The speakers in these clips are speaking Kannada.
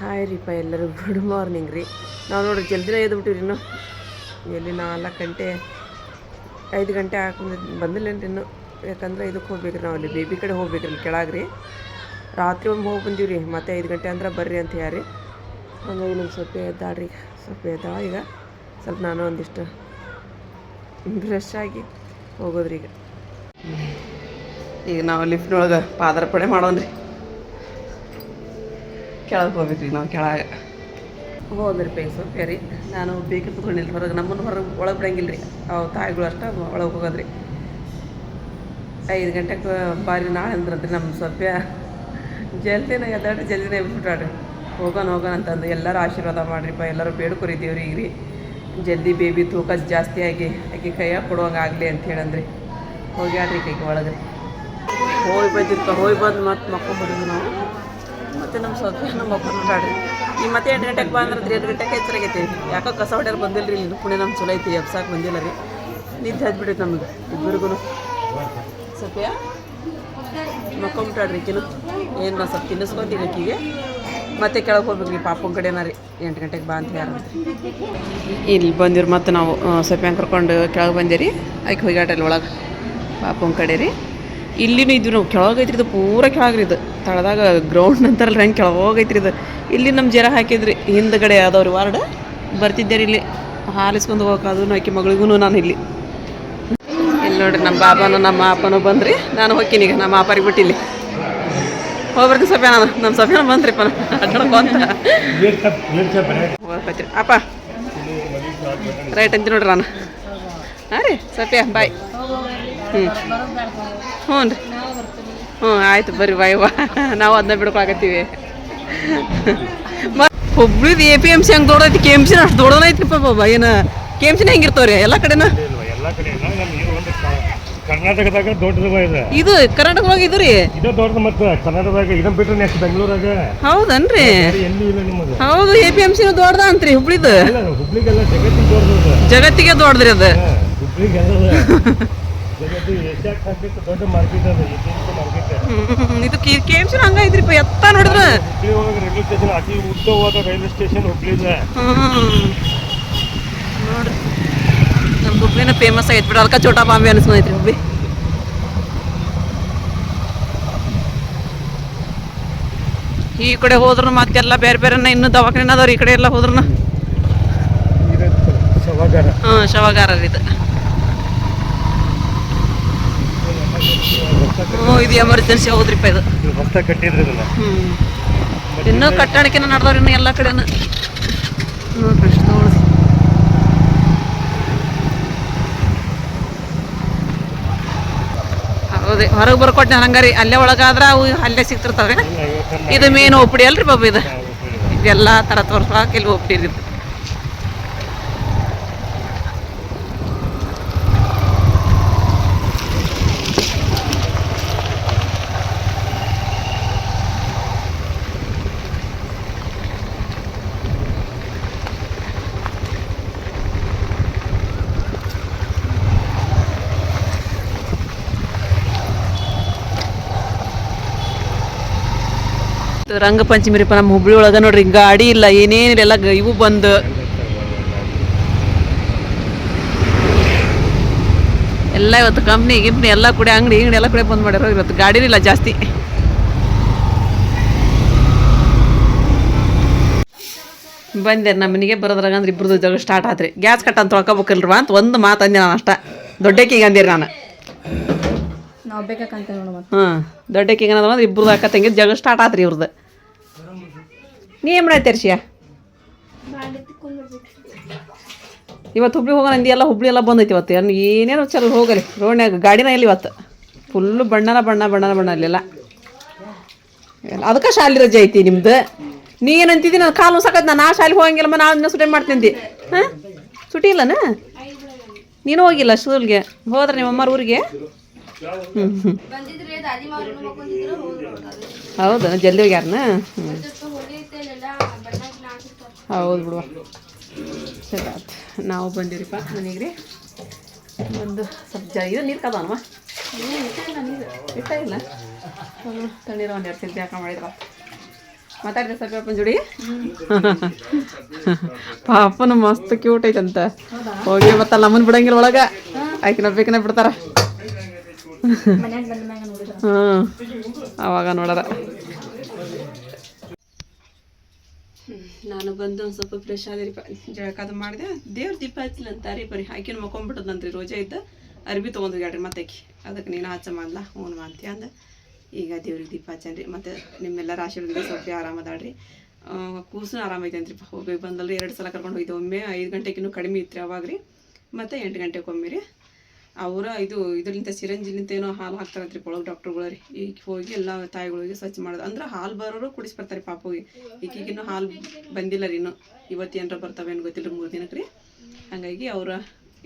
ಹಾಯ್ ರೀಪ ಎಲ್ಲರೂ ಗುಡ್ ಮಾರ್ನಿಂಗ್ ರೀ. ನಾವು ನೋಡ್ರಿ ಜಲ್ದಿನೇ ಎದ್ಬಿಟ್ಟಿವ್ರಿ. ಇನ್ನೂ ಎಲ್ಲಿ 4 ಗಂಟೆ 5 ಗಂಟೆ ಬಂದಿಲ್ಲೇನ್ರಿ ಇನ್ನೂ. ಯಾಕಂದ್ರೆ ಇದಕ್ಕೆ ಹೋಗ್ಬೇಕ್ರಿ, ನಾವು ಅಲ್ಲಿ ಬೇಬಿ ಕಡೆ ಹೋಗ್ಬೇಕ್ರಿ, ಇಲ್ಲಿ ಕೆಳಗ್ರಿ. ರಾತ್ರಿ ಒಮ್ಮೆ ಹೋಗಿ ಬಂದೀವಿ ರೀ. ಮತ್ತೆ 5 ಗಂಟೆ ಅಂದ್ರೆ ಬರ್ರಿ ಅಂತ ಯಾರಿ. ಹಂಗಾಗಿ ನಂಗೆ ಸ್ವಲ್ಪ ಎದ್ದಾಳ್ರಿ, ಸ್ವಲ್ಪ ಎದ್ದಾಳ. ಈಗ ಸ್ವಲ್ಪ ನಾನು ಒಂದಿಷ್ಟು ಫ್ರೆಶ್ ಆಗಿ ಹೋಗೋದ್ರಿ. ಈಗ ನಾವು ಲಿಫ್ಟ್ನೊಳಗೆ ಪಾದಾರ್ಪಣೆ ಮಾಡೋನ್ರಿ. ಕೆಳಗೆ ಹೋಗ್ಬೇಕ್ರಿ ನಾವು. ಕೆಳಗೆ ಹೋದ್ರಿ ಸ್ವಲ್ಪ ರೀ. ನಾನು ಬೇಕಿ ಕುತ್ಕೊಂಡಿಲ್ಲ ಹೊರಗೆ. ನಮ್ಮನ್ನು ಹೊರಗೆ ಒಳಗೆ ಬಿಡಂಗಿಲ್ಲ ರೀ. ಅವು ತಾಯಿಗಳು ಅಷ್ಟೇ ಒಳಗೆ ಹೋಗೋದ್ರಿ. 5 ಗಂಟೆಗೆ ಬಾರಿ ನಾಳೆ ಅಂದ್ರಂತ್ರಿ ನಮ್ಮ ಸ್ವಲ್ಪ ಜಲ್ದಿನ ಎದ್ದಾಡ್ರಿ, ಜಲ್ದಿನ ಎಬ್ಬಿಟ್ಟಾಡ್ರಿ. ಹೋಗೋಣ ಅಂತಂದು ಎಲ್ಲರೂ ಆಶೀರ್ವಾದ ಮಾಡಿರಿಪ್ಪ, ಎಲ್ಲರೂ ಬೇಡ್ಕೊರಿದ್ದೀವ್ರಿ. ಈಗ ರೀ ಜಲ್ದಿ ಬೇಬಿ ತೂಕ ಜಾಸ್ತಿ ಆಗಿ ಆಕೆ ಕೈಯಾಗ ಕೊಡುವಂಗೆ ಆಗಲಿ ಅಂತ ಹೇಳಂದ್ರಿ. ಹೋಗ್ಯಾಡ್ರಿ ಕೈಗೆ ಒಳಗೆ ಹೋಗಿ ಬಂದು ಮತ್ತೆ ಮಕ್ಕೊಂಡ್ಬಿಟ್ಟಿದ್ವಿ ನಾವು. ಮತ್ತು ನಮ್ಮ ಸ್ವಲ್ಪ ನಮ್ಮ ಮಕ್ಕೊಂಡ್ರಿ. ಈಗ ಮತ್ತೆ 8 ಗಂಟೆಗೆ ಬಂದ್ರೆ 8 ಗಂಟೆಗೆ ಎಚ್ಚರಾಗೈತಿ. ಯಾಕೋ ಕಸ ಹೊಡ್ಯಾರು ಬಂದಿಲ್ಲ ರೀ. ಇಲ್ಲಿ ಪುಣೆ ನಮ್ಮ ಚಲೋ ಐತಿ, ಎಬ್ಸಾಕೆ ಬಂದಿಲ್ಲ ರೀ. ನಿದ್ದೆ ಹಚ್ಬಿಟ್ಟೈತೆ ನಮಗೆ ಇಬ್ಬರಿಗೂ. ಸ್ವಲ್ಪ ಮಕ್ಕೊಂಬಿಟ್ಟಾಡ್ರಿ ಈಕಿನು. ಏನು ನಾವು ಸ್ವಲ್ಪ ತಿನ್ನಿಸ್ಕೊತೀವಿ ಆಕಿಗೆ. ಮತ್ತೆ ಕೆಳಗೆ ಹೋಗ್ಬೇಕ್ರಿ ಪಾಪನ ಕಡೆನ ರೀ. 8 ಗಂಟೆಗೆ ಬಾ ಅಂತ ಯಾರು ಇಲ್ಲಿ ಬಂದಿವ್ರಿ. ಮತ್ತು ನಾವು ಸ್ವಲ್ಪ ಕರ್ಕೊಂಡು ಕೆಳಗೆ ಬಂದೇರಿ. ಆಕೆ ಹೋಗ್ಯಾಟಲ್ಲಿ ಒಳಗೆ ಪಾಪನ ಕಡೆ ರೀ. ಇಲ್ಲಿನೂ ಇದ್ವಿ ನಾವು. ಕೆಳಗೈತ್ರಿ ಇದು, ಪೂರ ಕೆಳಗ್ರಿ ಇದು. ತಳದಾಗ ಗ್ರೌಂಡ್ ಅಂತಾರಲ್ಲ ಹೆಂಗೆ ಕೆಳಗೋಗೈತ್ರಿ ಇದು. ಇಲ್ಲಿ ನಮ್ಮ ಜರ ಹಾಕಿದ್ರಿ ಹಿಂದ್ಗಡೆ ಯಾವ್ದವ್ರಿ ವಾರ್ಡ್ ಬರ್ತಿದ್ದೆ ರೀ. ಇಲ್ಲಿ ಹಾಲಿಸ್ಕೊಂಡು ಹೋಗೋಕೆ ಅದನ್ನು ಆಕೆ ಮಗಳಿಗೂ ನಾನು ಇಲ್ಲಿ ನೋಡ್ರಿ. ನಮ್ಮ ಬಾಬಾನು ನಮ್ಮ ಅಪ್ಪನೂ ಬಂದ್ರಿ. ನಾನು ಹೋಗ್ತೀನಿ ಈಗ ನಮ್ಮ ಅಪ್ಪರಿಗೆ ಬಿಟ್ಟು ಇಲ್ಲಿ ಹೋಗ್ಬರ್ತೀನಿ. ಸಫ್ಯಾನ ನಮ್ಮ ಸಫ್ಯಾನ ಬಂದ್ರಿಪ್ಪ ಅಡ್ಡಕೊಂತ ಹೋಗ್ಬತ್ರಿ. ಅಪ್ಪ ರೈಟ್ ಅಂತೀನಿ ನೋಡ್ರಿ ನಾನು. ಹಾಂ ರೀ ಸಫ್ಯಾ ಬಾಯ್. ಹ್ಞೂ ರೀ. ಆಯ್ತು ಬರ್ರಿ ಬಾಯ್. ನಾವು ಅದನ್ನ ಬಿಡ್ಕೊಳಕತ್ತೀವಿ. ಹುಬ್ಳಿದು APMC ಹೆಂಗೆ ದೊಡ್ಡೈತಿ, KMC ಅಷ್ಟು ದೊಡ್ಡದೈತ್ರಿಪ್ಪ ಬಾಬಾ. ಏನು KMC ಹೆಂಗಿರ್ತಾವ್ರಿ ಎಲ್ಲ ಕಡೆನ? ಕರ್ನಾಟಕದಾಗ ದೊಡ್ಡದು ಇದು ಕರ್ನಾಟಕದೊಳಗೆ ಇದು ರೀ. ಇದು ದೊಡ್ಡದು. ಮತ್ತು ಕರ್ನಾಟಕದಾಗ ಇದನ್ನ ಬಿಟ್ಟರೆ ನೆಕ್ಸ್ಟ್ ಬೆಂಗಳೂರಾಗ. ಹೌದನ್ರಿ? ಎಲ್ಲಿ ಇಲ್ಲ ನಿಮ್ಮದು. ಹೌದು, APMC ದೊಡ್ಡದ ಅಂತ್ರಿ ಹುಬ್ಳಿದು. ಹುಬ್ಳಿಗೆಲ್ಲ ಜಗತ್ತಿಗೆ ದೊಡ್ಡದು. ಜಗತ್ತಿಗೆ ದೊಡ್ಡದ್ರಿ ಅದು. ಹುಬ್ಳಿಗೆಲ್ಲ ದೊಡ್ಡ ಮಾರ್ಕೆಟ್ ಅದು. ಇದು KMC ಹಂಗ ಐತ್ರಿಪ್ಪ. ಎತ್ತ ನೋಡಿದ್ರ ಹುಬ್ಳಿ ಒಳಗೆ ರೈಲ್ವೆ ಸ್ಟೇಷನ್ ಅತಿ ಉದ್ದವಾದ ರೈಲ್ವೆ ಸ್ಟೇಷನ್ ಹುಬ್ಳಿದೆ. ನೋಡ್ರಿ ನಮ್ಮ ಹುಬ್ಳಿನ ಫೇಮಸ್ ಆಗೈತೆ ಬಿಡ. ಅದಕ್ಕೆ ಚೋಟಾ ಬಾಂಬೆ ಅನಿಸ್ಕೊಂಡೈತ್ರಿ ಹುಬ್ಳಿ. ಈ ಕಡೆ ಹೋದ್ರು ಮತ್ತೆಲ್ಲ ಬೇರೆ ಬೇರೆನ ಇನ್ನೂ ದವಾಖಾನೆ ಅದಾವ್ರಿ. ಈ ಕಡೆ ಎಲ್ಲ ಹೋದ್ರು ಶವಗಾರ ರೀ ಇದು. ಇದು ಎಮರ್ಜೆನ್ಸಿ ಹೌದ್ರಿಪ್ಪ ಇದು. ಇನ್ನೂ ಕಟ್ಟಡಕ್ಕೆನ ನಡೆದವ್ರಿ ಇನ್ನು ಎಲ್ಲ ಕಡೆನ. ಹೌದು, ಹೊರಗೆ ಬರ್ಕೊಟ್ಟೆ ಹಂಗಾರಿ. ಅಲ್ಲೇ ಒಳಗಾದ್ರೆ ಅವು ಅಲ್ಲೇ ಸಿಗ್ತಿರ್ತಾವೆ. ಇದು ಮೇನ್ ಒಪ್ಪಿಡಿ ಅಲ್ರಿ ಬಾಬು. ಇದು ಇದೆಲ್ಲ ಥರ ತೋರ್ಸೋಕೆ ಇಲ್ಲಿ ಒಪ್ಪಿಡಿ ಇದು. ರಂಗಪಂಚಮಿ ರೀಪ ನಮ್ಮ ಹುಬ್ಳಿ ಒಳಗೆ ನೋಡ್ರಿ. ಗಾಡಿ ಇಲ್ಲ, ಏನೇನಿಲ್ಲ, ಎಲ್ಲ ಇವು ಬಂದು ಎಲ್ಲ ಇವತ್ತು ಕಂಪ್ನಿ ಎಲ್ಲ ಕೂಡ ಅಂಗಡಿ ಎಲ್ಲ ಕಡೆ ಬಂದ್ ಮಾಡ್ಯಾರ. ಇವತ್ತು ಗಾಡಿನೂ ಇಲ್ಲ ಜಾಸ್ತಿ. ಬಂದೆ ನಮ್ಮ ಮನೆಗೆ ಬರೋದ್ರಾಗ ಅಂದ್ರೆ ಇಬ್ಬರದು ಜಗಳ ಸ್ಟಾರ್ಟ್ ಆತ್ರಿ. ಗ್ಯಾಸ್ ಕಟ್ಟ ಅಂತ ತೊಳ್ಕೊಬೇಕಲ್ರಿ ಅಂತ ಒಂದು ಮಾತು ಅಂದೆ ನಾನು ಅಷ್ಟ. ದೊಡ್ಡಕ್ಕಿಗೆ ಅಂದಿರಿ ನಾನು. ದೊಡ್ಡಕ್ಕಿಗೆ ಅನ್ನೋದು ಇಬ್ಬರದು ಅಕ್ಕ ತಂಗಿ ಜಗಳ ಸ್ಟಾರ್ಟ್ ಆತ್ರಿ ಇವ್ರದ್ದು. ನೀ ಏನು ಮಾಡಾಯ್ತು ರ್ಷಿಯಾ? ಇವತ್ತು ಹುಬ್ಳಿ ಹೋಗೋಣ ಅಂದಿ. ಎಲ್ಲ ಹುಬ್ಳಿ ಎಲ್ಲ ಬಂದೈತಿ ಇವತ್ತು. ಏನೇನು ಚಲೋ ಹೋಗಲಿ. ರೋಡ್ನ್ಯಾಗ ಗಾಡಿನ ಇಲ್ಲಿ ಇವತ್ತು ಫುಲ್ಲು ಬಣ್ಣನ ಅಲ್ಲೆಲ್ಲ. ಅದಕ್ಕೆ ಶಾಲೆ ರಜೆ ಐತಿ ನಿಮ್ದು. ನೀ ಏನಂತಿದ್ದಿ? ನಾನು ಕಾಲು ಸಾಕತ್. ನಾನು ಆ ಶಾಲೆಗೆ ಹೋಗಂಗಿಲ್ಲಮ್ಮ, ನಾನು ಇನ್ನೂ ಸುಟಿ ಮಾಡ್ತೀನಿ. ಹಾಂ, ಸುಟಿ ಇಲ್ಲನ? ನೀನು ಹೋಗಿಲ್ಲ ಸ್ಕೂಲ್ಗೆ? ಹೋದ್ರೆ ನಿಮ್ಮ ಅಮ್ಮರ ಊರಿಗೆ? ಹೌದಾ, ಜಲ್ದಿ ಹೋಗ್ಯಾರನ? ಹೌದು ಬಿಡುವ. ಸರಿ ಆಯ್ತು. ನಾವು ಬಂದಿವ್ರಿಪ್ಪ ಮನೆಗೆ ರೀ. ಒಂದು ಸ್ವಲ್ಪ ಇದು ನೀರು ಕದನವ ಇಟ್ಟ ಇಲ್ಲ ತಣ್ಣೀರು 1 2 ಸಲ ಜಾಕ ಮಾಡಿದ್ರ ಮಾತಾಡಿದ್ರೆ ಸ್ವಲ್ಪ ಅಪ್ಪನ ಜೋಡಿ ಪಾಪನ ಮಸ್ತ್ ಕ್ಯೂಟ್ ಐತಂತ ಹೋಗಿ ಮತ್ತಲ್ಲ ನಮ್ಮನ್ ಬಿಡಂಗಿಲ್ಲ ಒಳಗ ಆಕಿನ ಬೇಕನ ಬಿಡ್ತಾರ ಅವಾಗ ನೋಡದ ನಾನು ಬಂದು ಒಂದು ಸ್ವಲ್ಪ ಫ್ರೆಶ್ ಆದ್ರಿಪ್ಪ ಜಳಕಾದ ಮಾಡಿದೆ ದೇವ್ರ ದೀಪ ಹಚ್ಚಿಲ್ಲ ಅಂತಾರಿ ಬರೀ ಆಕಿನ ಮಕ್ಕೊಂಡ್ಬಿಟ್ಟದಂತ್ರಿ ರೋಜಾ ಇದ್ದ ಅರ್ಬಿ ತೊಗೊಂಡ್ರಿ ಮತ್ತಾಕಿ ಅದಕ್ಕೆ ನೀನು ಹಚ್ಚ ಮಾಡ್ಲ ಹ್ಞೂ ಮಾಡ್ತೀಯ ಅಂದ ಈಗ ದೇವ್ರಿಗೆ ದೀಪ ಹಚ್ಚನ್ರಿ ಮತ್ತು ನಿಮ್ಮೆಲ್ಲರ ಆಶೀರ್ವಾದ ಸ್ವಲ್ಪ ಆರಾಮದಾಳ್ರಿ ಕೂಸು ಆರಾಮೈತೇನ್ರಿಪ್ಪ ಹೋಗಿ ಬಂದಲ್ರಿ 2 ಸಲ ಕರ್ಕೊಂಡು ಹೋಗಿದ್ದೆ ಒಮ್ಮೆ 5 ಗಂಟೆಗಿನ್ನೂ ಕಡಿಮೆ ಇತ್ತು ಅವಾಗ ರೀ ಮತ್ತು 8 ಗಂಟೆಗೆ ಒಮ್ಮೆ ರೀ ಅವರ ಇದರಿಂದ ಸಿರಂಜಿಲಿಂತ ಏನೋ ಹಾಲು ಹಾಕ್ತಾರಂತ್ರಿ ಒಳಗೆ ಡಾಕ್ಟ್ರುಗಳು ರೀ ಈಗ ಹೋಗಿ ಎಲ್ಲ ತಾಯಿಗಳಿಗೆ ಸ್ವಚ್ಛ ಮಾಡೋದು ಅಂದ್ರೆ ಹಾಲು ಬರೋರು ಕುಡಿಸ್ಬರ್ತಾರೆ ಪಾಪುಗೆ ಈಗೀಗಿನ್ನೂ ಹಾಲು ಬಂದಿಲ್ಲ ರೀ ಇನ್ನೂ ಇವತ್ತು ಏನಾರ ಬರ್ತಾವೇನು ಗೊತ್ತಿಲ್ಲ 3 ದಿನಕ್ಕೆ ರೀ ಹಾಗಾಗಿ ಅವ್ರು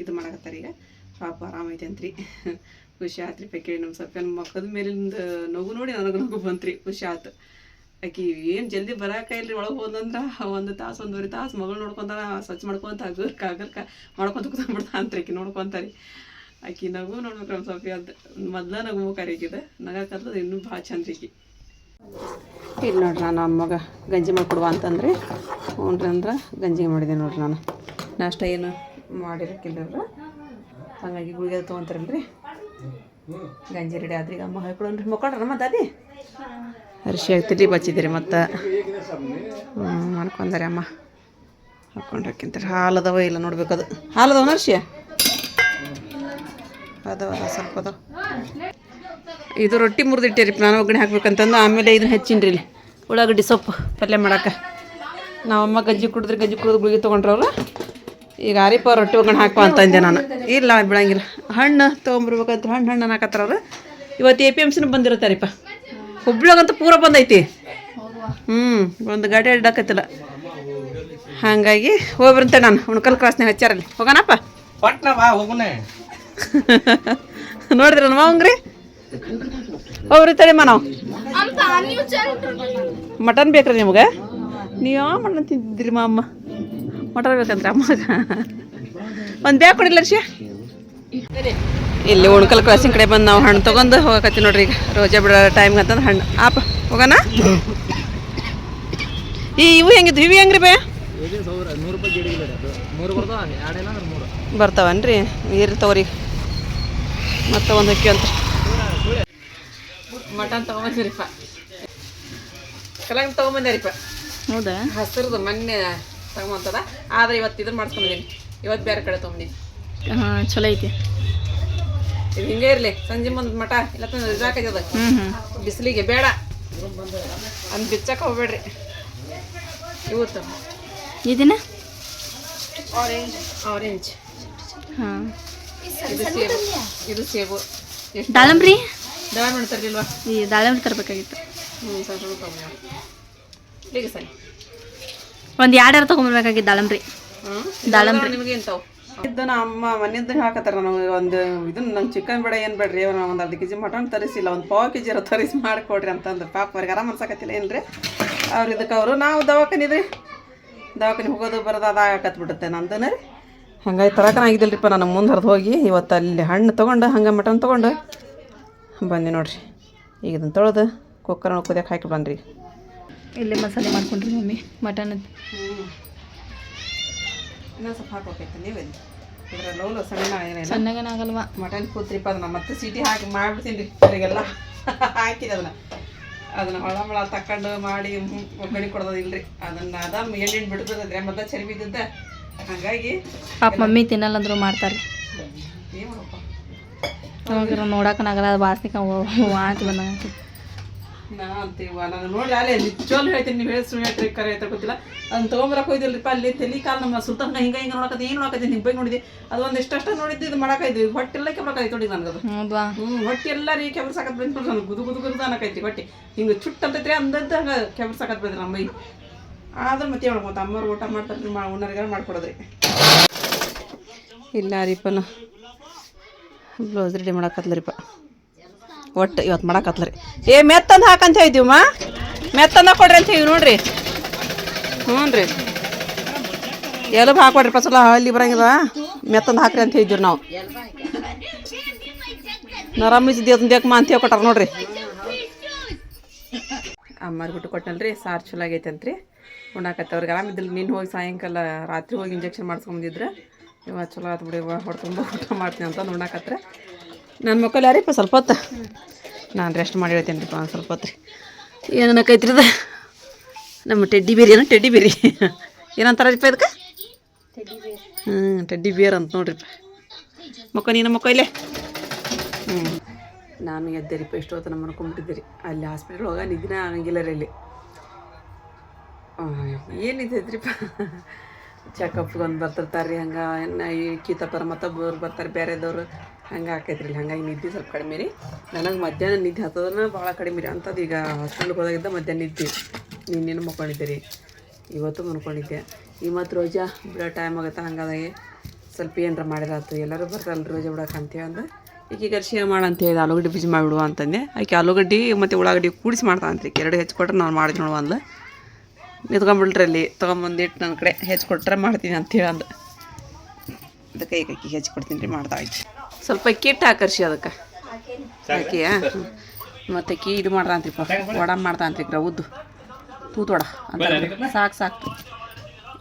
ಇದು ಮಾಡಕತ್ತಾರೆ ಈಗ ಪಾಪ ಆರಾಮೈತೆ ಅಂತ್ರಿ ಖುಷಿ ಆತ್ರಿ ಕೇಳಿ ನಮ್ಮ ಸ್ವಲ್ಪ ಮಕ್ಕದ ಮೇಲಿಂದ ನಗು ನೋಡಿ ನನಗೆ ನಗು ಬಂತ್ರಿ ಖುಷಿ ಆಯ್ತು ಆಕಿ ಏನು ಜಲ್ದಿ ಬರೋಕಾಯಿಲ್ರಿ ಒಳಗೆ ಹೋದಂದ್ರೆ 1 ತಾಸು 1.5 ತಾಸು ಮಗಳು ನೋಡ್ಕೊಂತಾರ ಸ್ವಚ್ಛ ಮಾಡ್ಕೊತ ಆಗರ್ಕ ಮಾಡ್ಕೊತ ಕೂತ್ಬಿಡ್ತಾ ಅಂತ್ರಿ ಆಕಿ ನೋಡ್ಕೊತಾರಿ ಆಕಿ ನಗು ನೋಡ್ಬೇಕು ನಮ್ಮ ಸ್ವಲ್ಪ ಅದು ಮೊದ್ಲ ನಗು ಮುಖಾರಿಕಿದೆ ನಗಕತ್ತದ ಇನ್ನೂ ಭಾಳ ಚಂದ ರೀಕಿ ಇಲ್ಲಿ ನೋಡ್ರಿ ನಾನು ಅಮ್ಮಗ ಗಂಜಿ ಮಾಡಿಕೊಡುವ ಅಂತಂದ್ರೆ ಹ್ಞೂ ಅಂದ್ರೆ ಗಂಜಿ ಮಾಡಿದೆ ನೋಡ್ರಿ ನಾನು ನಾಷ್ಟ ಏನು ಮಾಡಿರಕ್ಕಿಲ್ಲ ಹಾಗಾಗಿ ಗುಳಿಗೆ ತೊಗೊಂತಾರಲ್ರಿ ಗಂಜಿ ರೆಡಿ ಆದ್ರಿ ಅಮ್ಮ ಹಾಕೊಡ್ರಿ ಮಕ್ಕೊಳ್ರಿ ಮತ್ತೆ ಅದೇ ಅರಿಶಿ ಆಗ್ತಿರಿ ಬಚ್ಚಿದ್ದೀರಿ ಮತ್ತು ಮಾಡ್ಕೊಂಡಾರೆ ಅಮ್ಮ ಹಾಕ್ಕೊಂಡ್ರಕ್ಕಿಂತ ಹಾಲು ಅದಾವ ಇಲ್ಲ ನೋಡ್ಬೇಕದು ಹಾಲು ಅದಾವ ಅರಿಶಿ ಅದಾವ ಸ್ವಲ್ಪ ಅದಾವ ಇದು ರೊಟ್ಟಿ ಮುರಿದಿಟ್ಟಿರಿ ನಾನು ಒಗ್ಗರಣೆ ಹಾಕ್ಬೇಕಂತಂದು ಆಮೇಲೆ ಇದನ್ನ ಹೆಚ್ಚಿನ್ರಿ ಇಲ್ಲಿ ಉಳ್ಳಾಗಡ್ಡಿ ಸೊಪ್ಪು ಪಲ್ಯ ಮಾಡಕ್ಕೆ ನಾವಮ್ಮ ಗಂಜಿ ಕುಡಿದು ಗುಳಿಗೆ ತೊಗೊಂಡ್ರವ್ರು ಈಗ ಆರಿಪ ರೊಟ್ಟಿ ಒಗ್ಗರಣೆ ಹಾಕುವ ಅಂತಂದೆ ನಾನು ಇಲ್ಲ ಬಿಡಂಗಿಲ್ಲ ಹಣ್ಣು ತೊಗೊಂಬರ್ಬೇಕಂತ ಹಣ್ಣು ಹಾಕತ್ತಾರವ್ರು ಇವತ್ತು APMCನೂ ಬಂದಿರುತ್ತಾರಿಪ್ಪ ಹುಬ್ಳಿಯಾಗಂತೂ ಪೂರ ಬಂದೈತಿ ಒಂದು ಗಾಡಿ ಅಡ್ಡಾಕತ್ತಿಲ್ಲ ಹಾಗಾಗಿ ಹೋಗ್ಬರಂತೆ ನಾನು ಉಣ್ಕಲ್ ಕ್ರಾಸ್ನಾಗ ಹಚ್ಚಾರಲ್ಲಿ ಹೋಗೋಣಪ್ಪ ನೋಡಿದ್ರ ನಮ್ಮ ಅವಂಗ್ರಿ ಹೋಗ್ರಿತಾರಮ್ಮ ನಾವು ಮಟನ್ ಬೇಕ್ರಿ ನಿಮ್ಗೆ ನೀವು ಯಾವ ಮಟನ್ ತಿಂತಿದ್ರಿ ಅಮ್ಮ ಮಟನ್ ಬೇಕಂದ್ರೆ ಅಮ್ಮಗೆ ಒಂದು ಬ್ಯಾಗ್ ಕೊಡಿಲ್ಲ ರಿಷಿ ಇಲ್ಲಿ ಉಣ್ಕಲ್ ಕ್ರಾಸಿಂಗ್ ಕಡೆ ಬಂದು ನಾವು ಹಣ್ಣು ತೊಗೊಂಡು ಹೋಗಕತ್ತೀವಿ ನೋಡ್ರಿ ಈಗ ರೋಜಾ ಬಿಡೋ ಟೈಮ್ಗೆ ಅಂತಂದ್ರೆ ಹಣ್ಣು ಆಪ ಹೋಗೋಣ ಇವು ಹೆಂಗಿದ್ವು ಇವು ಹೆಂಗ್ರಿ ಬೇ ಬರ್ತಾವನ್ರಿ ನೀರು ತಗೋರಿ ಮತ್ತೆ ಒಂದು ಅಕ್ಕಿ ಅಂತ ಮಟನ್ ತೊಗೊಂಬಂದಿರಿಪ್ಪ ಕಲಂಗ್ ತೊಗೊಂಬಂದ್ಯಾರಿಪ್ಪ ಹೌದಾ ಹಸಿರದು ಮೊನ್ನೆ ತಗೊಂಬಂತದ ಆದ್ರೆ ಇವತ್ತು ಇದನ್ನ ಮಾಡ್ಸ್ಕೊಂಬಂದೀನಿ ಇವತ್ತು ಬೇರೆ ಕಡೆ ತೊಗೊಂಡಿನಿ ಚಲೋ ಐತಿ ಇದು ಹಿಂಗೆ ಇರಲಿ ಸಂಜೆ ಮುಂದೆ ಮಠ ಇಲ್ಲ ರಿಜಾಕೈತದ ಬಿಸಿಲಿಗೆ ಬೇಡ ಅಂದ್ ಬಿಚ್ಚಕ್ಕೆ ಹೋಗ್ಬೇಡ್ರಿ ಇವತ್ತು ಇದನ್ನ ಆರೆಂಜ್ ಹಾಂ ಇದು ಸೇಬು ಎಷ್ಟು ದಾಳಂಬ್ರಿ ದಾಳಿಂಬೆ ತರಲಿಲ್ವಾ ಈ ದಾಳಂಬ್ರಿ ತರಬೇಕಾಗಿತ್ತು ಸ್ವಲ್ಪ ತಗೊಂಡು ಈಗ ಸರಿ ಒಂದು 2 ತೊಗೊಂಬರ್ಬೇಕಾಗಿತ್ತು ದಾಳಂಬ್ರಿ ದಾಳಂಬ್ರಿ ನಿಮಗೆ ಎಂತಾವು ಇದ್ದನ ಅಮ್ಮ ಮನೆಯದ್ದು ಹಾಕತ್ತಾರ ನಾವು ಒಂದು ಇದನ್ನ ನಂಗೆ ಚಿಕನ್ ಬೇಡ ಏನು ಬೇಡ್ರಿ ಅವ್ರು ಒಂದು 1/2 kg ಮಟನ್ ತರಿಸಿಲ್ಲ ಒಂದು 1/4 kg ತರಿಸಿ ಮಾಡಿಕೊಡ್ರಿ ಅಂತಂದು ಪಾಪ ಅವ್ರಿಗೆ ಆರಾಮ ಅನ್ಸಕತ್ತಿಲ್ಲ ಏನ್ರಿ ಅವ್ರು ಇದಕ್ಕೆ ನಾವು ದವಾಖಾನಿದ್ರಿ ದವಾಖಾನೆ ಹೋಗೋದು ಬರೋದು ಅದು ಆಗಕತ್ಬಿಡುತ್ತೆ ನಂದನ ರೀ ಹಂಗಾಗಿ ತರಕನಾಗಿದ್ದಿಲ್ರಿಪ್ಪ ನಾನು ಮುಂದೆ ಹರಿದು ಹೋಗಿ ಇವತ್ತು ಅಲ್ಲಿ ಹಣ್ಣು ತೊಗೊಂಡು ಹಂಗೆ ಮಟನ್ ತೊಗೊಂಡು ಬಂದೆ ನೋಡ್ರಿ ಈಗ ಇದನ್ನು ತೊಳೆದು ಕುಕ್ಕರ್ ಕುದಿಯಕ್ಕೆ ಹಾಕಿ ಬಂದ್ರಿ ಇಲ್ಲೇ ಮಸಾಲೆ ಮಾಡ್ಕೊಂಡ್ರಿ ಮಮ್ಮಿ ಮಟನ್ ಇನ್ನೊಂದು ಸ್ವಲ್ಪ ಹಾಕೋಕೈತೆ ನೀವೇನು ಇದ್ರ ಲೋಲು ಸಣ್ಣ ಏನಿಲ್ಲ ಸಣ್ಣಗೇನಾಗಲ್ವಾ ಮಟನ್ ಕೂತ್ರಿಪ್ಪ ಅದನ್ನ ಮತ್ತೆ ಸೀಟಿ ಹಾಕಿ ಮಾಡಿಬಿಡ್ತೀನಿ ರೀ ಅವರಿಗೆಲ್ಲ ಹಾಕಿದೆ ಅದನ್ನ ಹೊಳ ತಕೊಂಡು ಮಾಡಿ ಒಗ್ಗರಣೆ ಕೊಡೋದಿಲ್ಲ ರೀ ಅದನ್ನು ಎಣ್ಣೆ ಬಿಡ್ತದ್ರೆ ಮೊದಲ ಚರಿ ಬಿದ್ದಿದ್ದ ಹಾಗಾಗಿ ಪಾಪ ಮಮ್ಮಿ ತಿನ್ನಲ್ಲ ಅಂದ್ರು ಮಾಡ್ತಾರೆ ಏನು ಮಾಡಪ್ಪ ನೋಡಕ್ಕನಾಗಲ್ಲ ಅದು ವಾಸನಿಕ ವಾಂತಿ ಬಂದಂಗೆ ನಾ ಅಂತೀವ ನಾನು ನೋಡಿ ಅಲ್ಲೇ ನಿಜವಾಗ್ಲೂ ಹೇಳ್ತೀನಿ ನೀವು ಹೇಳಿ ಸುಳ್ಳು ಹೇಳ್ತೀರಿ ಕರೆ ಹೇಳ್ತಾ ಗೊತ್ತಿಲ್ಲ ಅದನ್ನ ತೊಗೊಂಬರಕ್ಕೆ ಹೋಯ್ದಿಲ್ಲರಿಪ್ಪ ಅಲ್ಲಿ ತಲೆ ಕಾಲು ನಮ್ಮ ಸುಲ್ತಾನ ಹಿಂಗೆ ನೋಡಕತ್ತೆ ಏನು ನೋಡಕತ್ತೆ ನಿಮ್ಮ ಬೈ ನೋಡಿದೆ ಅದು ಒಂದು ಎಷ್ಟಷ್ಟು ನೋಡಿದ್ದು ಇದು ಮಾಡಾಕೈತಿ ಹೊಟ್ಟೆಲ್ಲ ಕೆಬ್ರಕಾಯ್ತು ನೋಡಿ ನನಗೆ ಅದು ಹೌದಾ ಹೊಟ್ಟೆ ಎಲ್ಲ ರೀ ಕೆಬ್ರಸಾಕತ್ ಬಂದು ನನಗೆ ಗುದು ಗುದು ಗುದು ಅನ್ನಕೈತಿ ಹೊಟ್ಟೆ ಹಿಂಗೆ ಚುಟ್ಟು ಅಂತೈತ್ರಿ ಅಂದದ್ದು ಹಂಗೆ ಕೆಬ್ರಸಾಕತ್ ಬಂದ್ರಿ ನಮ್ಮ ಮೈ ಆದ್ರೆ ಮತ್ತೆ ಹೇಳ್ಬೇಕು ಮತ್ತೆ ಅಮ್ಮವ್ರು ಊಟ ಮಾಡ್ತಾರೆ ಉಣ್ಣರಿಗಾರ ಮಾಡ್ಕೊಡೋದ್ರಿ ಇಲ್ಲ ರೀಪನ ಬ್ಲೌಸ್ ರೆಡಿ ಮಾಡಾಕತ್ಲರಿಪ್ಪ ಒಟ್ಟು ಇವತ್ತು ಮಾಡಾಕತ್ಲರಿ ಏ ಮೆತ್ತಂದು ಹಾಕಂತ ಹೇಳಿದೀವಮ್ಮ ಮೆತ್ತಂದ ಕೊಡ್ರಿ ಅಂತ ಹೇಳಿ ನೋಡ್ರಿ ಹ್ಞೂ ರೀ ಎಲಬು ಹಾಕೊಡ್ರಿಪ್ಪ ಸಲ ಹಳ್ಳಿ ಬರಂಗಿಲ್ಲ ಮೆತ್ತಂದು ಹಾಕ್ರಿ ಅಂತ ಹೇಳಿದ್ದೀವಿ ನಾವು ನರಮಿಸಿದ್ದೆ ಅದನ್ನ ದೇಕಮ್ಮ ಅಂತ ಹೇಳ್ಕೊಟ್ಟಾರ ನೋಡ್ರಿ ಅಮ್ಮಾರು ಬಿಟ್ಟು ಕೊಟ್ಟನಲ್ರಿ ಸಾರು ಚಲೋ ಆಗೈತಂತ್ರಿ ಉಣ್ಣಾಕತ್ತೆ ಅವ್ರಿಗೆ ಆರಾಮಿದ್ದಿಲ್ಲ ನೀನು ಹೋಗಿ ಸಾಯಂಕಾಲ ರಾತ್ರಿ ಹೋಗಿ ಇಂಜೆಕ್ಷನ್ ಮಾಡಿಸ್ಕೊಂಬಂದಿದ್ರೆ ಇವಾಗ ಚಲೋ ಆತು ಬಿಡಿ ಹೊಟ್ಟೆ ತುಂಬ ಊಟ ಮಾಡ್ತೀನಿ ಅಂತ ಉಣ್ಣಾಕತ್ರ ನನ್ನ ಮಕ್ಕಳು ಯಾರಿಪ್ಪ ಸ್ವಲ್ಪ ಹೊತ್ತು ನಾನು ರೆಸ್ಟ್ ಮಾಡಿ ಹೇಳ್ತೇನೆ ರೀಪ್ಪ ಒಂದು ಸ್ವಲ್ಪ ಹೊತ್ತು ರೀ ಏನನ್ನಕೈತ್ರಿ ಇದು ನಮ್ಮ ಟೆಡ್ಡಿ ಬೇರಿ ಟೆಡ್ಡಿ ಬೇರಿ ಏನಂತಾರಪ್ಪ ಇದಕ್ಕೆ ಟೆಡ್ಡಿ ಬೇರ್ ಅಂತ ನೋಡ್ರಿಪ್ಪ ನೀನು ಮಕ್ಕ ಇಲ್ಲೇ ನಾನು ಎದ್ದೇರಿಪ್ಪ ಎಷ್ಟೊತ್ತು ನಮ್ಮ ಮನ್ಕೊಂಬಿಟ್ಟಿದ್ದೀರಿ ಅಲ್ಲಿ ಹಾಸ್ಪಿಟ್ಲ್ ಹೋಗ ನಿದ್ದಿನ ಆಗಂಗಿಲ್ಲ ರೀ ಅಲ್ಲಿ ಏನಿದೈತ್ರಿಪ್ಪ ಚೆಕಪ್ಗೆ ಒಂದು ಬರ್ತಿರ್ತಾರೆ ರೀ ಹಂಗೆ ಈ ಕೀತಪ್ಪರ ಮತ್ತೊಬ್ಬರು ಬರ್ತಾರೆ ಬೇರೆದವ್ರು ಹಂಗೆ ಆಕೈತ್ರಿ ಇಲ್ಲಿ ಹಂಗಾಗಿ ನಿದ್ದೆ ಸ್ವಲ್ಪ ಕಡಿಮೆ ರೀ ನನಗೆ ಮಧ್ಯಾಹ್ನ ನಿದ್ದೆ ಹತ್ತೋದನ್ನ ಭಾಳ ಕಡಿಮೆ ರೀ ಅಂಥದ್ದು ಈಗ ಹಾಸ್ಪಿಟ್ಲ್ಗೆ ಹೋದಾಗಿದ್ದ ಮಧ್ಯಾಹ್ನ ನಿದ್ದೆ ನಿನ್ನೇನು ಮಕ್ಕೊಂಡಿದ್ದೆ ರೀ ಇವತ್ತು ಮನ್ಕೊಂಡಿದ್ದೆ ಈ ಮತ್ತು ರೋಜಾ ಬಿಡೋ ಟೈಮ್ ಆಗುತ್ತೆ ಹಂಗಾಗಿ ಸ್ವಲ್ಪ ಏನಾರ ಮಾಡಿದಾತು ಎಲ್ಲರೂ ಬರ್ತಾರಲ್ಲ ರೋಜಾ ಬಿಡೋಕೆ ಅಂತೇಳಿ ಅಂದು ಈಗ ಅರ್ಶಿನ ಮಾಡಂತೇಳಿ ಆಲೂಗಡ್ಡೆ ಬೀಜ ಮಾಡಿಬಿಡುವ ಅಂತಂದೆ ಆಕೆ ಆಲೂಗಡ್ಡೆ ಮತ್ತು ಉಳ್ಳಾಗಡ್ಡೆ ಕೂಡಿಸಿ ಮಾಡ್ತಾನಂತ್ರಿ ಎರಡು ಹೆಚ್ಚಿಕೊಟ್ರೆ ನಾನು ಮಾಡಿದ್ ನೋಡುವ ಅಂದ ನಿಂತ್ಕೊಂಡ್ಬಿಟ್ರಿ ಅಲ್ಲಿ ತೊಗೊಂಬಂದಿಟ್ಟು ನನ್ನ ಕಡೆ ಹೆಚ್ಚಿಕೊಟ್ರೆ ಮಾಡ್ತೀನಿ ಅಂತೇಳಿ ಅಂದ ಅದಕ್ಕೆ ಈಗ ಅಕ್ಕಿ ಹೆಚ್ಚಿಕೊಡ್ತೀನಿ ರೀ ಮಾಡ್ತಾ ಇದ್ದೆ ಸ್ವಲ್ಪ ಅಕ್ಕಿ ಹಿಟ್ಟು ಹಾಕರ್ಷಿ ಅದಕ್ಕೆ ಅಕ್ಕಿಯಾ ಮತ್ತು ಅಕ್ಕಿ ಇದು ಮಾಡ್ತಾಂತ್ರಿಪ್ಪ ವಡ ಮಾಡ್ತಾಂತ್ರಿ ರೌದ್ದು ತೂತು ವಡ ಅಂತ ಸಾಕು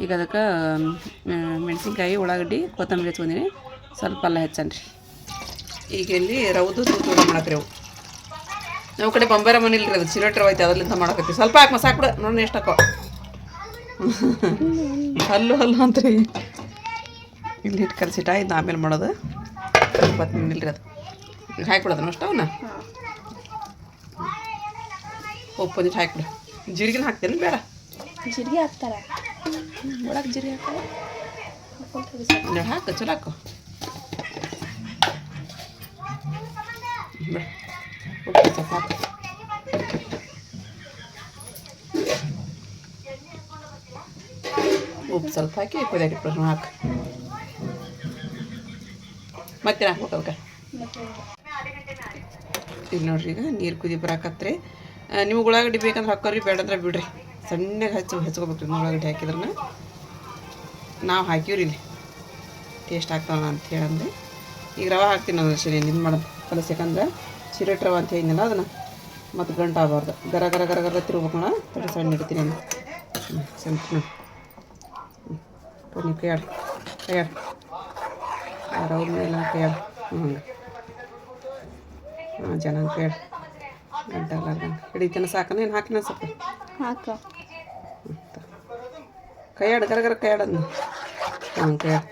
ಈಗ ಅದಕ್ಕೆ ಮೆಣಸಿನ್ಕಾಯಿ ಉಳ್ಳಾಗಡ್ಡಿ ಕೊತ್ತಂಬರಿ ಹಚ್ಕೊಂಡೀನಿ ಸ್ವಲ್ಪ ಅಲ್ಲ ಹೆಚ್ಚನ್ರಿ ಈಗ ಇಲ್ಲಿ ರೌದು ತೂತು ವಡ ಮಾಡಕ್ರಿ ಅವು ನಮ್ಮ ಕಡೆ ಬಂಬಾರ ಮನೇಲಿ ರೀ ಅದು ಸಿಲೆಟ್ರ್ ಐತೆ ಅದರಿಂದ ಮಾಡಕತ್ತೀವಿ ಸ್ವಲ್ಪ ಹಾಕಿ ಸಾಕ್ಬಿಡ ನೋಡಿ ಎಷ್ಟು ಹಾಕೋ ಹಲ್ಲು ಅಂತ್ರಿ ಇಲ್ಲಿ ಹಿಟ್ಟು ಕಲಸಿಟ್ಟು ಆಯ್ತು ಆಮೇಲೆ ಮಾಡೋದು ಸ್ವಲ್ಪ ನಿಲ್ರಿ ಅದು ಹಾಕಿಬಿಡೋದು ಅಷ್ಟು ಅವನ್ನ ಉಪ್ಪು ಒಂದಿಟ್ಟು ಹಾಕಿಬಿಡು ಜೀರಿಗೆನ ಹಾಕ್ತೇನೆ ಬೇಡ ಜೀರಿಗೆ ಹಾಕ್ತಾರೆ ಒಳಗೆ ಜೀರಿಗೆ ಹಾಕು ಚಲೋ ಹಾಕು ಉಪ್ಪು ಸ್ವಲ್ಪ ಹಾಕು ಉಪ್ಪು ಸ್ವಲ್ಪ ಹಾಕಿ ಕುದಿಯಾಕಿಟ್ಬಿಡ್ರಿ ಹಾಕು ಮತ್ತೆ ಹಾಕ್ಬೇಕು ಅದಕ್ಕೆ ಇಲ್ಲಿ ನೋಡ್ರಿ ಈಗ ನೀರು ಕುದಿ ಬರಾಕತ್ರಿ ನಿಮ್ಗೆ ಉಳ್ಳಾಗಡ್ಡಿ ಬೇಕಂದ್ರೆ ಹಾಕೋರಿ ಬೇಡಂದ್ರೆ ಬಿಡ್ರಿ ಸಣ್ಣಗೆ ಹೆಚ್ಕೋಬೇಕು ರೀ ಉಳ್ಳಾಗಡ್ಡಿ ಹಾಕಿದ್ರನ್ನ ನಾವು ಹಾಕಿವ್ರಿ ಇಲ್ಲಿ ಟೇಸ್ಟ್ ಆಗ್ತಾವಲ್ಲ ಅಂತ ಹೇಳಂದ್ರೆ ಈಗ ರವೆ ಹಾಕ್ತೀನಿ ನಾನು ಶೀರೆ ಇದು ಮಾಡೋದು ಕಲಸಿ ಯಾಕಂದ್ರೆ ಸಿರೆಟ್ ರವೆ ಅಂತ ಹೇಳಿದ್ನಲ್ಲ ಅದನ್ನು ಮತ್ತು ಗಂಟು ಆಗಬಾರ್ದು ಗರ ಗರ ಗರ ಗರ ತಿರ್ಬೇಕು ನೋಡ ತಡೆ ಸಣ್ಣ ಇಡ್ತೀನಿ ನಾನು ಸ್ವಲ್ಪ ನೀವು ಕೈಯಾಡು ರವೆ ಮೇಲೆ ಕೈಯಾಡು ಹಂಗೆ ಚೆನ್ನಾಗಿ ಕೈಯಾಡು ಗಂಟೆ ಹಿಡಿತೇನೆ ಸಾಕನ ಏನು ಹಾಕಿನ ಸ್ವಲ್ಪ ಹಾಕ ಕೈಯಾಡು ಗರ ಗರ ಕೈಯಾಡೋದು ಕೈಯಾಡು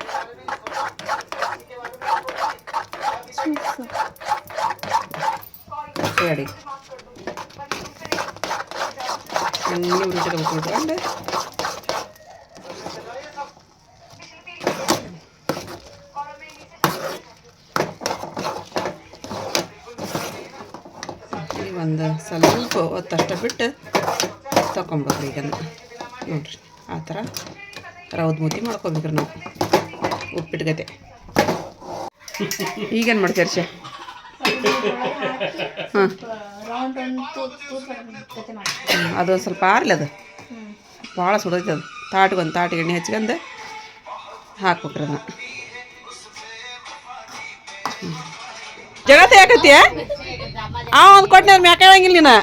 ಕೈಯಾಡಿ ಎಣ್ಣೆ ಉರಿಟ್ಕೋಬೇಕು ಅಂಡೆ ಒಂದು ಸ್ವಲ್ಪ ಹೊತ್ತಷ್ಟು ಬಿಟ್ಟು ತಗೊಂಬಿಡ್ರಿ ಈಗ ನೋಡಿರಿ ಆ ಥರ ರೌದ್ ಮೂತಿ ಮಾಡ್ಕೊಬೇಕ್ರಿ ನಾವು ಉಪ್ಪಿಟ್ಟು ಗತೆ ಈಗೇನು ಮಾಡ್ತೀರಿ ಶೇ ಹಾಂ ಅದೊಂದು ಸ್ವಲ್ಪ ಆರ್ಲಿ ಅದು ಭಾಳ ಸುಡೈತೆ ಅದು ತಾಟಿಗೆ ಎಣ್ಣೆ ಹಚ್ಕೊಂಡು ಹಾಕ್ಬೇಕ್ರಿ ಅದನ್ನ ಜಗತ್ತೆ ಯಾಕತ್ತೀಯ ಒಂದು ಕೊಟ್ಟನೆ ಅವ್ರು ಮ್ಯಾಕಂಗಿಲ್ಲ ನೀನು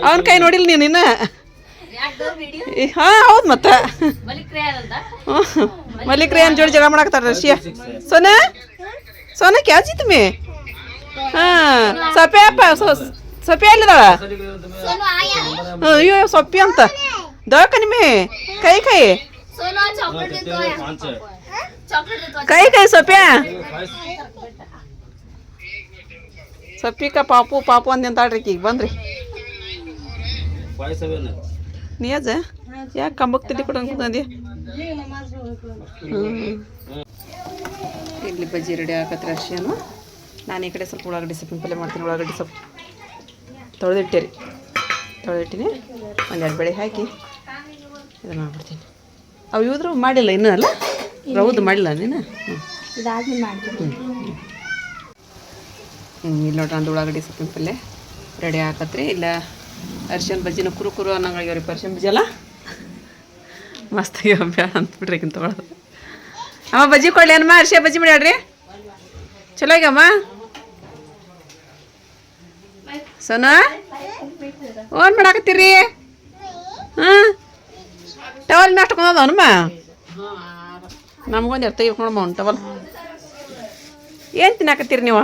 ಅವನ ಕೈ ನೋಡಿಲ್ಲ ನೀನು ಇನ್ನು ಹಾಂ ಹೌದು ಮತ್ತೆ ಮಲ್ಲಿಕ್ ರೇನ್ ಜೋಡಿ ಜಗಳ ಮಾಡಾಕತ್ತಾರ ರಶಿಯ ಸೋನಾ ಕ್ಯಾ ಜೀತ್ ಮೇ ಹಾಂ ಸೊಪ್ಪೆ ಅಲ್ಲಿದಾಳ ಅಯ್ಯೋ ಸೊಪ್ಪಿ ಅಂತ ದವಾಖಾನೆ ಮೇ ಕೈ ಸೊಪ್ಪೆ ಸೊಪ್ಪಿಕ ಪಾಪು ಅಂತಾಳ್ರಿ ಈಗ ಬಂದ್ರಿ ನಿಜ ಯಾಕೆ ಕಂಬಕ್ಕೆ ತಿಳಿ ಕೊಡಂಗೆ ಕೂತಂದಿ ಇಲ್ಲಿ ಬಜ್ಜಿ ರೆಡಿ ಆಗತ್ತೆ ಅರ್ಶಿಯನ್ನು ನಾನು ಈ ಕಡೆ ಸ್ವಲ್ಪ ಉಳ್ಳಾಗಡ್ಡಿ ಸೊಪ್ಪಿನ ಪಲ್ಯ ಮಾಡ್ತೀನಿ ಉಳ್ಳಾಗಡ್ಡಿ ಸೊಪ್ಪು ತೊಳೆದಿಟ್ಟಿನಿ ಒಂದೆರಡು ಬೆಳೆ ಹಾಕಿ ಇದನ್ನು ಮಾಡ್ಬಿಡ್ತೀನಿ ಅವು ಇವ್ರು ಮಾಡಿಲ್ಲ ಇನ್ನೂ ಅಲ್ಲ ರೌದು ಮಾಡಿಲ್ಲ ನೀನು ಇದಾದ್ಮೇಲೆ ಮಾಡ್ತೀನಿ ಇಲ್ಲಿ ನೋಡ್ರಿ ಅಂದು ಉಳ್ಳಾಗಡ್ಡಿ ಸೊಪ್ಪಿನ ಪಲ್ಯ ರೆಡಿ ಆಗತ್ರಿ ಇಲ್ಲ ಅರ್ಶಿನ ಬಜ್ಜಿನ ಕುರು ಅನ್ನಂಗಾಗ್ಯಾವ್ರಿ ಅರ್ಶಿನ ಬಜ್ಜಿ ಅಲ್ಲ ಮಸ್ತ್ ಆಗ್ಯಾವ ಬೇಡ ಅಂತಬಿಟ್ರಿ ಈಗಿನ ತೊಗೊಳೋದು ಅಮ್ಮ ಬಜ್ಜಿ ಕೊಡ್ಲಿ ಅಮ್ಮ ಅರ್ಶಿನ ಬಜ್ಜಿ ಮಾಡ್ಯಾಡ್ರಿ ಚಲೋ ಆಗ್ಯಾವಮ್ಮ ಸೋನಾ ಓನ್ ಮಾಡಾಕತ್ತೀರಿ ಹಾಂ ಟವಲ್ ನಾಷ್ಟಕೊಂಡದ ಹನುಮ ನಮ್ಗೊಂದು ಎರ್ತ ನೋಡಮ್ಮ ಒಂದು ಟವಲ್ ಏನು ತಿನ್ನಾಕತ್ತೀರಿ ನೀವು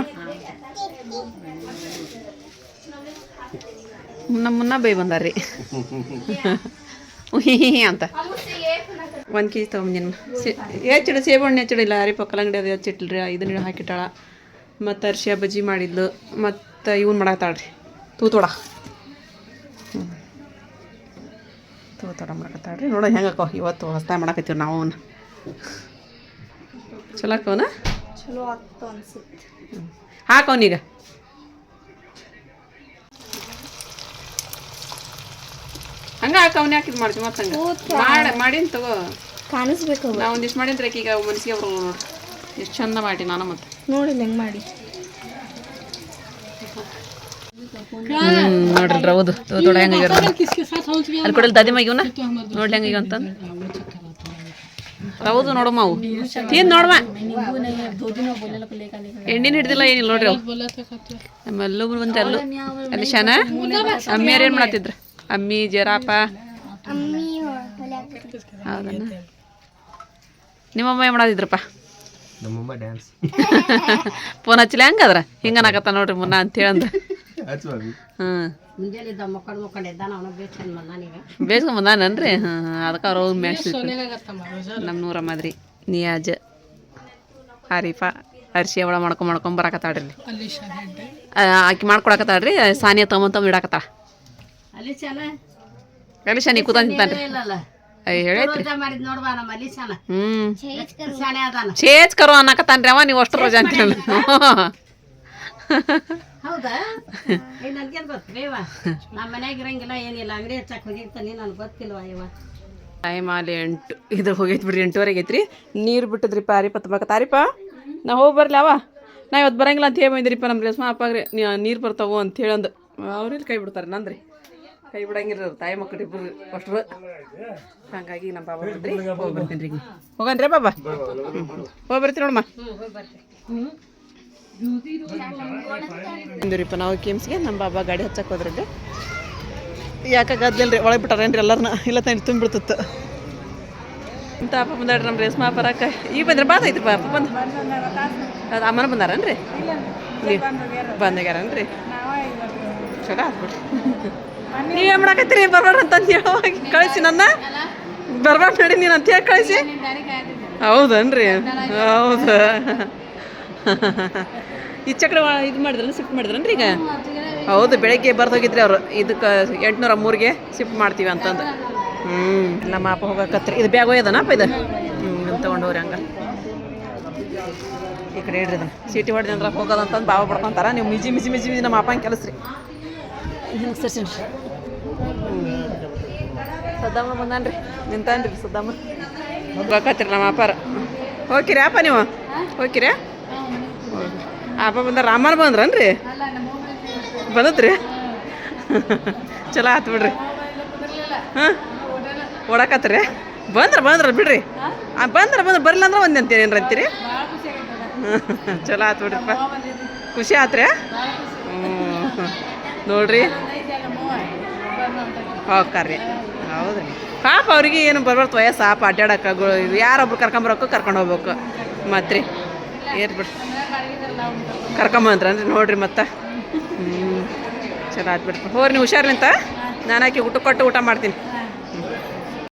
ನಮ್ಮನ್ನ ಬೈ ಬಂದಾರ್ರಿ ಅಂತ 1 kg ತೊಗೊಂಬಂದಿನ ಹೆಚ್ಚಿಡು ಸೇಬಣ್ಣೆ ಹೆಚ್ಚಿಡಿಲ್ಲ ಹರಿಪ ಕಲ್ಲಂಗಡಿ ಅದು ಹೆಚ್ಚಿಟ್ಲ್ರಿ ಇದನ್ನ ಹಾಕಿಟ್ಟಾಳ ಮತ್ತು ಅರ್ಶಿಯ ಬಜ್ಜಿ ಮಾಡಿದ್ಲು ಮತ್ತು ಇವನ್ ಮಾಡಾಕತ್ತಾಳ್ರಿ ತೂತೋಡ ತೂತೋಡ ಮಾಡಾಕತ್ತಾಳ್ರಿ ನೋಡೋ ಹೆಂಗಕ್ಕೋ ಇವತ್ತು ಹೊಸ್ತಾಗಿ ಮಾಡಾಕತ್ತೀವಿ ನಾವು ಚಲೋ ಅಕ್ಕವನ ಚಲೋ ಆಗ್ತಾವ ಅನ್ಸುತ್ತೆ. ಹಾಕವನೀಗ ಹಂಗೆ ಹಾಕವನೇ ಹಾಕಿದ್ ಮಾಡ್ತೀವಿ ಮತ್ತೆ ಹಂಗೆ ಮಾಡೀನಿ ತಗೋ ಕಾಣಿಸ್ಬೇಕು ನಾವು ಒಂದಿಷ್ಟು ಮಾಡೀನಿ ಈಗ ಮನಸ್ಸಿಗೆ ಅವ್ರು ನೋಡ್ರಿ ಎಷ್ಟು ಚಂದ ಮಾಡಿ ನಾನು ಮತ್ತೆ ನೋಡಿಲ್ಲ ಹೆಂಗೆ ಮಾಡಿ ನೋಡ್ರಿ ಹೌದು ತೋಡ ಹೆಂಗ ಅಲ್ಲಿ ಕೊಡಲ್ ದಾದಿ ಮಗಿವನ ನೋಡ್ಲಿ ಹೆಂಗ ಅಂತಂದು ಹೌದು ನೋಡಮ್ಮ ಅವು ತಿಂದು ನೋಡಮ್ಮ ಎಣ್ಣಿನ ಹಿಡ್ದಿಲ್ಲ ಏನಿಲ್ಲ ನೋಡ್ರಿ ಅವು ನಮ್ಮೆಲ್ಲೂ ಬಂದ್ರೆ ಅಲ್ಲೂ ಅಲ್ಲಿ ಶಾನ ಅಮ್ಮಿಯಾರು ಏನು ಮಾಡತ್ತಿದ್ರು ಅಮ್ಮಿ ಜರಾಪ ಹೌದಣ್ಣ ನಿಮ್ಮಮ್ಮ ಏನು ಮಾಡತ್ತಿದ್ರಪ್ಪ ನಮ್ಮಮ್ಮ ಡ್ಯಾನ್ಸ್ ಫೋನ್ ಹಚ್ಚಲಿ ಹಂಗದ್ರ ಹಿಂಗೆ ಅನ್ನಕತ್ತ ನೋಡ್ರಿ ಮುನ್ನ ಅಂತೇಳಂದ ಹಾಂ ಬೇಸ್ಕೊಂಬಂದಾನನ್ರಿ ಹಾಂ ಅದಕ್ಕೆ ಅವ್ರು ಹೋಗಿ ಮ್ಯಾಚ್ ನಮ್ಮ ನೂರಮ್ಮದ್ರಿ ನಿಯಾಜ್ ಆರಿಫಾ ಅರ್ಶಿ ಅವಳ ಮಾಡ್ಕೊಂಡ್ ಬರಾಕತ್ತಾಳ್ರಿ ಆಕಿ ಮಾಡ್ಕೊಡಕತ್ತಾಳ್ರಿ ಸಾನಿಯಾ ತೊಗೊಂಬಂತಂದು ಇಡಾಕತ್ತಾಳ ಅಲ್ಲಿ ಶಾನಿ ಕೂತ ನಿಂತಾನ್ರಿ ಹೇಳೈತ್ರಿ ಚೇಚ್ ಕರು ಅನ್ನಕತ್ತಾನ್ರಿ ಅವ ನೀವು ಅಷ್ಟು ರೋಜಾ ಅಂತ ಹೇಳಿ ಹೌದಾ ನನ್ಗೇನು ಗೊತ್ತೇವ ನಮ್ಮ ಮನ್ಯಾಗ ಇರಂಗಿಲ್ಲ ಏನಿಲ್ಲ ಅಂಗಡಿ ಹಚ್ಚಕ್ಕೆ ಹೋಗಿರ್ತಾನೆ ನನಗೆ ಗೊತ್ತಿಲ್ವ ಇವ ಟೈಮ್ ಅಲ್ಲಿ 8 ಇದ್ರ ಹೋಗೈತಿ ಬಿಡ್ರಿ 8:30 ಆಗೈತ್ರಿ ನೀರು ಆರಿಪ ತುಂಬಕ ತಾರಿಪ ನಾ ಹೋಗಿ ಬರ್ಲಿ ಅವ ನಾ ಇವತ್ತು ಬರಂಗಿಲ್ಲ ಅಂತ ಹೇಳಿ ಬಂದಿರಿಪ್ಪ ನಮ್ಮ ರೇಸ್ಮ ಅಪ್ಪಾಗ್ರಿ ನೀರು ಬರ್ತಾವು ಅಂತ ಹೇಳಂದು ಅವ್ರಲ್ಲಿ ಕೈ ಬಿಡ್ತಾರೆ ನಂದ್ರಿ ಕೈ ಬಿಡಂಗಿರ ತಾಯಿ ಮಕ್ಕಳು ಇಬ್ಬರು ಅಷ್ಟ್ರು ಹಂಗಾಗಿ ನಮ್ಮ ಬಾಬಾ ಬಂದ್ರಿ ಹೋಗಿ ಬರ್ತೀನಿ ರೀ ಹೋಗನ್ರಿ ಬಾಬಾ ಹೋಗಿ ಬರ್ತೀರಿ ನೋಡಮ್ಮ ಇಂದಿರಿಪ್ಪ ನಾವು ಕೆಮ್ಸ್ಗೆ ನಮ್ಮ ಬಾಬಾ ಗಾಡಿ ಹಚ್ಚಕ್ಕೆ ಹೋದ್ರಿ ಯಾಕೆ ಗದ್ದಲ್ರಿ ಒಳಗೆ ಬಿಟ್ಟಾರೇನ್ರಿ ಎಲ್ಲರನ್ನ ಇಲ್ಲ ತಂದು ತುಂಬಿಡ್ತಿತ್ತು ಇಂಥ ಅಪ್ಪ ಬಂದಾಡ್ರಿ ನಮ್ಮ ರೇಸ್ಮಾ ಬರಕ್ಕೆ ಈಗ ಬಂದ್ರೆ ಬಾತ್ ಐತ್ರಿ ಅಪ್ಪ ಬಂದು ಅದು ಅಮ್ಮನ ಬಂದಾರನ್ರಿ ಬಂದಾಗ್ಯಾರನ್ರಿ ಚಲೋ ಆತ್ಬಿಡ್ರಿ ನೀವೇ ಮಾಡಾಕತ್ತೀರಿ ಬರ್ಬಾರ್ದು ಅಂತಂದು ಹೇಳುವಾಗ ಕಳಿಸಿ ನನ್ನ ಬರ್ಬಾರ್ದು ನೋಡಿ ನೀನು ಅಂತ ಹೇಳಿ ಕಳಿಸಿ ಹೌದನ್ರಿ ಹೌದು ಈ ಚಕ್ರ ಇದು ಮಾಡಿದ್ರಲ್ಲ ಶಿಫ್ಟ್ ಮಾಡಿದ್ರನ್ರಿ ಈಗ ಹೌದು ಬೆಳಗ್ಗೆ ಬರ್ದೋಗಿದ್ರಿ ಅವರು ಇದಕ್ಕೆ 803ಗೆ ಶಿಫ್ಟ್ ಮಾಡ್ತೀವಿ ಅಂತಂದು ನಮ್ಮ ಅಪ್ಪ ಹೋಗಕತ್ರಿ ಇದು ಬ್ಯಾಗ್ ಒಯ್ಯದನಪ್ಪ ಇದು ತೊಗೊಂಡು ಹೋಗ್ರಿ ಹಂಗೆ ಈ ಕಡೆ ಹೇಳ್ರಿ ಅದನ್ನು ಸೀಟಿ ಹೊಡೆದಂದ್ರೆ ಹೋಗೋದಂತಂದು ಬಾವ ಬಡ್ಕೊಂತಾರ ನೀವು ಮಿಜಿ ಮಿಜಿ ಮಿಜಿ ಮಿಜಿ ನಮ್ಮ ಅಪ್ಪನ ಕೆಲಸ ರೀ ಹಿಂಗೆ ಸರ್ಸೀನಿ ಸದ್ದಾಮ ಬಂದಾನ್ರಿ ನಿಂತಾನ್ರಿ ಸದ್ದಾಮ ಹೋಗಕತ್ರಿ ನಮ್ಮ ಅಪ್ಪಾರ ಹೋಗಿರಿ ಅಪ್ಪ ನೀವು ಹೋಗಿರಿ ಅಪ್ಪ ಬಂದಾರ ರಾಮನ ಬಂದ್ರನ್ರಿ ಬಂದತ್ರಿ ಚಲೋ ಆತು ಬಿಡ್ರಿ ಹಾಂ ಓಡಾಕತ್ರಿ ಬಂದ್ರ ಬಿಡ್ರಿ ಬಂದ್ರೆ ಬರಲಿಲ್ಲ ಅಂದ್ರೆ ಒಂದೇ ಅಂತೀರಿ ಏನ್ರ ಅಂತೀರಿ ಚಲೋ ಆತು ಬಿಡ್ರಿಪ್ಪ ಖುಷಿ ಆತ್ರಿ ನೋಡ್ರಿ ಹೋಗ್ಕಾರ್ರಿ ಹೌದ್ರಿ ಪಾಪ ಅವ್ರಿಗೆ ಏನು ಬರ್ಬಾರ್ದು ವಯಸ್ಸು ಪಾಪ ಅಡ್ಡಾಡಕ್ಕೆ ಯಾರೊಬ್ರು ಕರ್ಕೊಂಡು ಹೋಗ್ಬೇಕು ಮತ್ತೆ ರೀ ಏರ್ ಬಿಡ್ರಿ ಕರ್ಕೊಂಬಂದ್ರನ್ರಿ ನೋಡ್ರಿ ಮತ್ತೆ ಚಲೋ ಆತು ಬಿಡ್ರಿ ಹೋರಿ ನೀವು ಹುಷಾರ್ಲಿಂತ ನಾನು ಆಕಿ ಊಟ ಕೊಟ್ಟು ಊಟ ಮಾಡ್ತೀನಿ